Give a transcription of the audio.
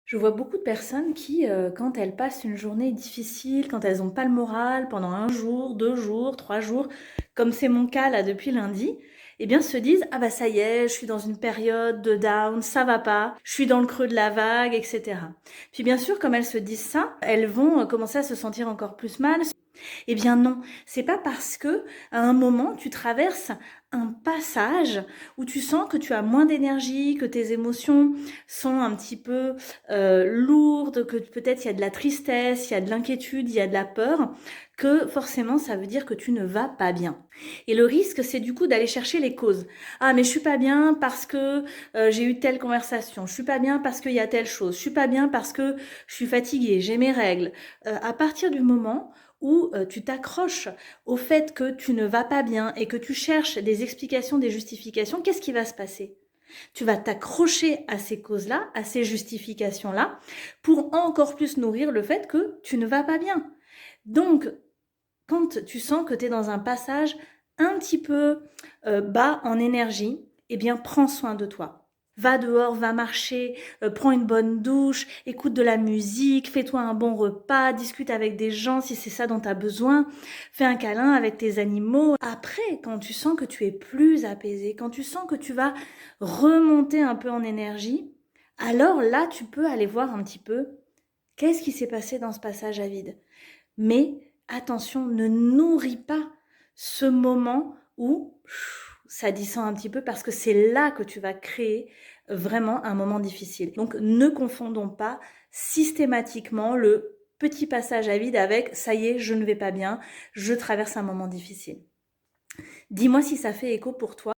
Je vois beaucoup de personnes qui, quand elles passent une journée difficile, quand elles ont pas le moral pendant 1 jour, 2 jours, 3 jours, comme c'est mon cas là depuis lundi, eh bien se disent: «Ah bah ça y est, je suis dans une période de down, ça va pas, je suis dans le creux de la vague» et cetera. Puis bien sûr, comme elles se disent ça, elles vont, commencer à se sentir encore plus mal. Eh bien non, c'est pas parce que à un moment tu traverses un passage où tu sens que tu as moins d'énergie, que tes émotions sont un petit peu lourdes, que peut-être il y a de la tristesse, il y a de l'inquiétude, il y a de la peur, que forcément ça veut dire que tu ne vas pas bien. Et le risque, c'est du coup d'aller chercher les causes. Ah mais je suis pas bien parce que j'ai eu telle conversation, je suis pas bien parce qu'il y a telle chose, je suis pas bien parce que je suis fatiguée, j'ai mes règles. À partir du moment où tu t'accroches au fait que tu ne vas pas bien et que tu cherches des explications, des justifications, qu'est-ce qui va se passer? Tu vas t'accrocher à ces causes-là, à ces justifications-là, pour encore plus nourrir le fait que tu ne vas pas bien. Donc, quand tu sens que tu es dans un passage un petit peu bas en énergie, eh bien, prends soin de toi. Va dehors, va marcher, prends une bonne douche, écoute de la musique, fais-toi un bon repas, discute avec des gens si c'est ça dont tu as besoin, fais un câlin avec tes animaux. Après, quand tu sens que tu es plus apaisé, quand tu sens que tu vas remonter un peu en énergie, alors là, tu peux aller voir un petit peu qu'est-ce qui s'est passé dans ce passage à vide. Mais attention, ne nourris pas ce moment où ça descend un petit peu parce que c'est là que tu vas créer vraiment un moment difficile. Donc ne confondons pas systématiquement le petit passage à vide avec ça y est, je ne vais pas bien, je traverse un moment difficile. Dis-moi si ça fait écho pour toi.